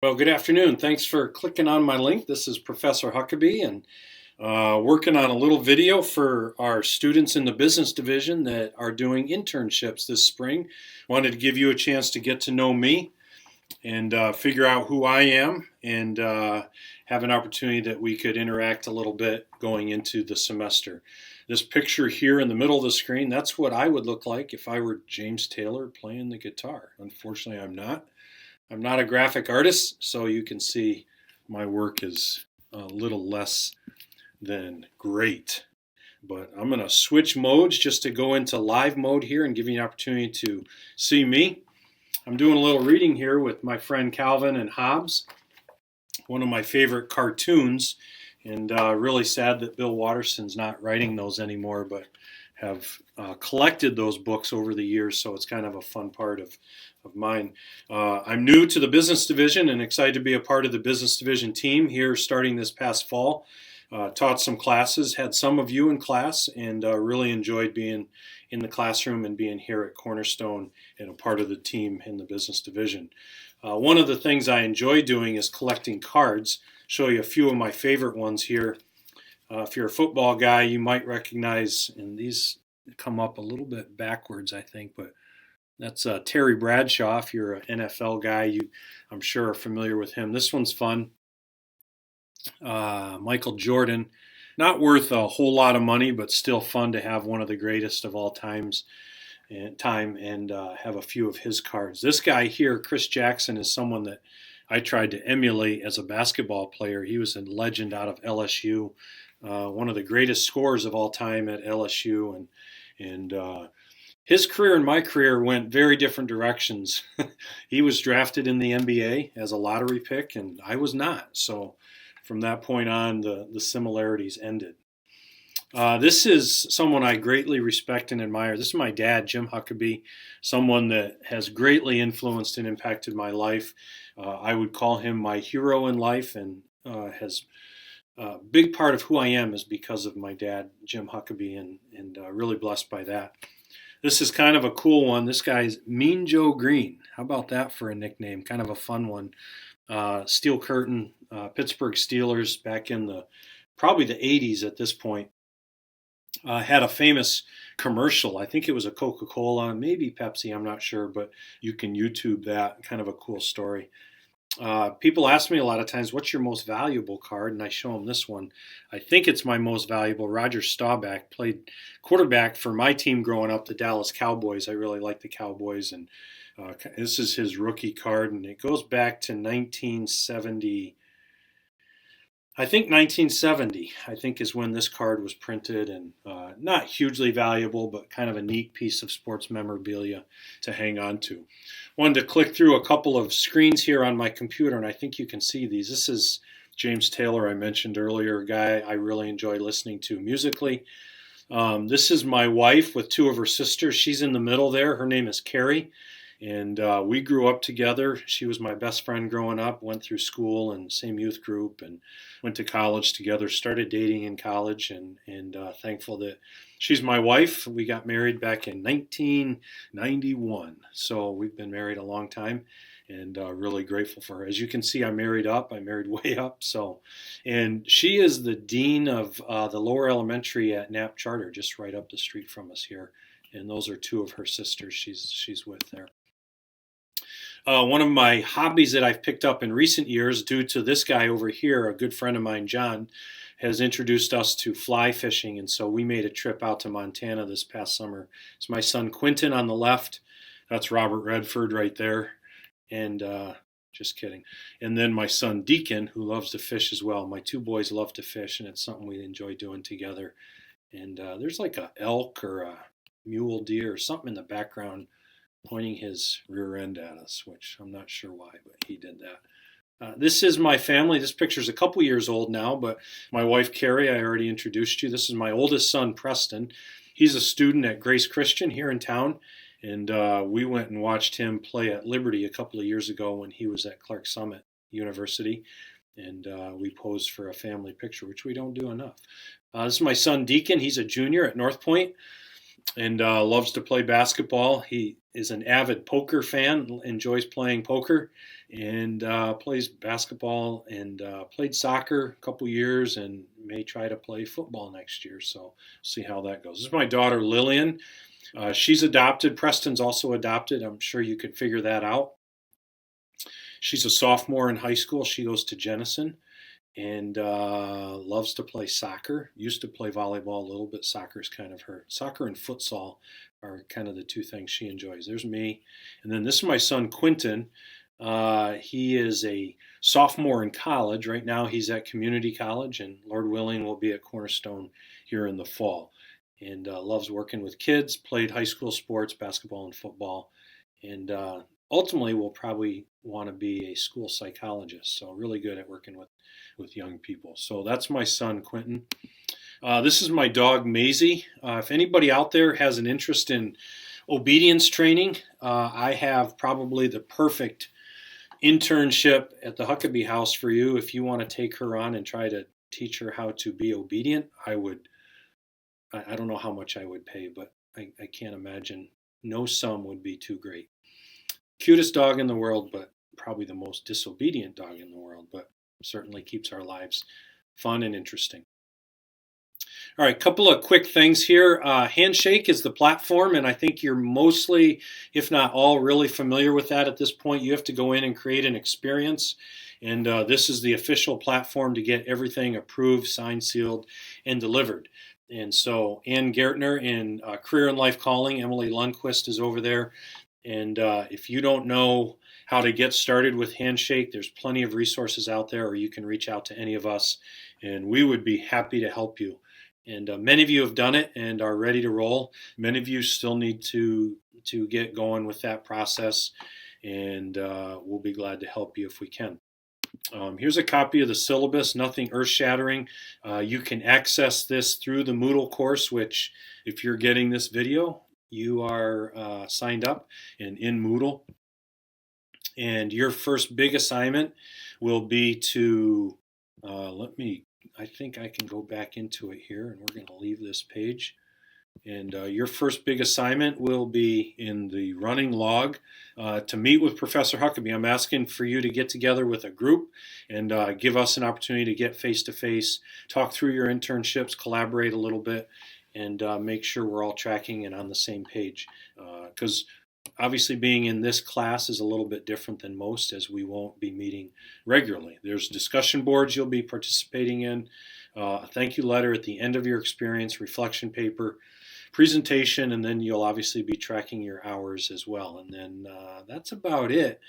Well, good afternoon. Thanks for clicking on my link. This is Professor Huckaby and working on a little video for our students in the business division that are doing internships this spring. Wanted to give you a chance to get to know me and figure out who I am and have an opportunity that we could interact a little bit going into the semester. This picture here in the middle of the screen, that's what I would look like if I were James Taylor playing the guitar. Unfortunately, I'm not. I'm not a graphic artist, so you can see my work is a little less than great. But I'm going to switch modes just to go into live mode here and give you an opportunity to see me. I'm doing a little reading here with my friend Calvin and Hobbes, one of my favorite cartoons, and really sad that Bill Watterson's not writing those anymore, but have collected those books over the years, so it's kind of a fun part of mine. I'm new to the business division and excited to be a part of the business division team here starting this past fall. Taught some classes, had some of you in class, and really enjoyed being in the classroom and being here at Cornerstone and a part of the team in the business division. One of the things I enjoy doing is collecting cards. Show you a few of my favorite ones here. If you're a football guy, you might recognize, and these come up a little bit backwards, I think, but that's Terry Bradshaw. If you're an NFL guy, I'm sure are familiar with him. This one's fun. Michael Jordan, not worth a whole lot of money, but still fun to have one of the greatest of all times and have a few of his cards. This guy here, Chris Jackson, is someone that I tried to emulate as a basketball player. He was a legend out of LSU, one of the greatest scorers of all time at LSU, and his career and my career went very different directions. He was drafted in the NBA as a lottery pick, and I was not. So from that point on, the similarities ended. This is someone I greatly respect and admire. This is my dad, Jim Huckaby, someone that has greatly influenced and impacted my life. I would call him my hero in life, and has a big part of who I am is because of my dad, Jim Huckaby, and really blessed by that. This is kind of a cool one. This guy's Mean Joe Green. How about that for a nickname? Kind of a fun one. Steel Curtain, Pittsburgh Steelers back in probably the 80s at this point. Had a famous commercial. I think it was a Coca-Cola, maybe Pepsi, I'm not sure, but you can YouTube that. Kind of a cool story. People ask me a lot of times, what's your most valuable card? And I show them this one. I think it's my most valuable. Roger Staubach played quarterback for my team growing up, the Dallas Cowboys. I really like the Cowboys, and this is his rookie card, and it goes back to 1970. I think 1970, I think, is when this card was printed, and not hugely valuable, but kind of a neat piece of sports memorabilia to hang on to. Wanted to click through a couple of screens here on my computer, and I think you can see these. This is James Taylor, I mentioned earlier, a guy I really enjoy listening to musically. This is my wife with two of her sisters. She's in the middle there. Her name is Carrie. And we grew up together. She was my best friend growing up, went through school and same youth group, and went to college together, started dating in college, and thankful that she's my wife. We got married back in 1991. So we've been married a long time, and really grateful for her. As you can see, I married up. I married way up. And she is the dean of the lower elementary at Knapp Charter, just right up the street from us here. And those are two of her sisters she's with there. One of my hobbies that I've picked up in recent years, due to this guy over here, a good friend of mine, John, has introduced us to fly fishing. And so we made a trip out to Montana this past summer. It's my son Quentin on the left. That's Robert Redford right there. And just kidding. And then my son Deacon, who loves to fish as well. My two boys love to fish, and it's something we enjoy doing together. And there's like a elk or a mule deer or something in the background pointing his rear end at us, which I'm not sure why, but he did that. This is my family. This picture's a couple years old now, but my wife Carrie, I already introduced you. This is my oldest son, Preston. He's a student at Grace Christian here in town, and we went and watched him play at Liberty a couple of years ago when he was at Clark Summit University, and we posed for a family picture, which we don't do enough. This is my son Deacon. He's a junior at North Point. and loves to play basketball. He is an avid poker fan, enjoys playing poker, and plays basketball and played soccer a couple years and may try to play football next year. So see how that goes. This is my daughter Lillian. She's adopted. Preston's also adopted. I'm sure you could figure that out. She's a sophomore in high school. She goes to Jenison and loves to play soccer. Used to play volleyball a little bit. Soccer is kind of her. Soccer and futsal are kind of the two things she enjoys. There's me. And then this is my son, Quentin. He is a sophomore in college. Right now he's at community college, and Lord willing will be at Cornerstone here in the fall. And loves working with kids, played high school sports, basketball and football, and ultimately will probably want to be a school psychologist. So really good at working with young people. So that's my son, Quentin. This is my dog, Maisie. If anybody out there has an interest in obedience training, I have probably the perfect internship at the Huckaby house for you. If you want to take her on and try to teach her how to be obedient, I don't know how much I would pay, but I can't imagine. No sum would be too great. Cutest dog in the world, but probably the most disobedient dog in the world, but certainly keeps our lives fun and interesting. All right, couple of quick things here. Handshake is the platform, and I think you're mostly, if not all, really familiar with that at this point. You have to go in and create an experience, and this is the official platform to get everything approved, signed, sealed, and delivered. And so Ann Gertner in Career and Life Calling, Emily Lundquist is over there. And if you don't know how to get started with Handshake, there's plenty of resources out there, or you can reach out to any of us, and we would be happy to help you. And many of you have done it and are ready to roll. Many of you still need to get going with that process, and we'll be glad to help you if we can. Here's a copy of the syllabus, nothing earth-shattering. You can access this through the Moodle course, which if you're getting this video, you are signed up and in Moodle. And your first big assignment will be to, I think I can go back into it here, and we're going to leave this page. And your first big assignment will be in the running log to meet with Professor Huckaby. I'm asking for you to get together with a group and give us an opportunity to get face-to-face, talk through your internships, collaborate a little bit, and make sure we're all tracking and on the same page. Because obviously being in this class is a little bit different than most, as we won't be meeting regularly. There's discussion boards you'll be participating in, a thank you letter at the end of your experience, reflection paper, presentation, and then you'll obviously be tracking your hours as well. And then that's about it.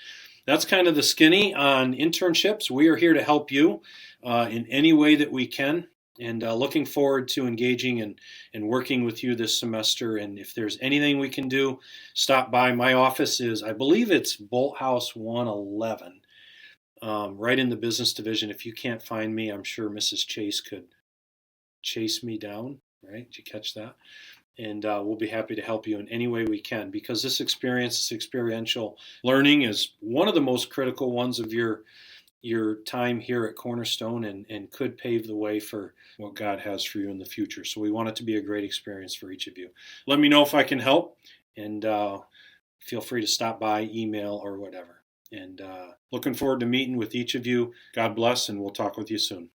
That's kind of the skinny on internships. We are here to help you in any way that we can, and looking forward to engaging and working with you this semester. And if there's anything we can do, stop by. My office is, I believe it's Bolt House 111, right in the business division. If you can't find me, I'm sure Mrs. Chase could chase me down, right? Did you catch that? And we'll be happy to help you in any way we can, because this experience, this experiential learning, is one of the most critical ones of your time here at Cornerstone, and could pave the way for what God has for you in the future. So we want it to be a great experience for each of you. Let me know if I can help, and feel free to stop by, email, or whatever. And looking forward to meeting with each of you. God bless, and we'll talk with you soon.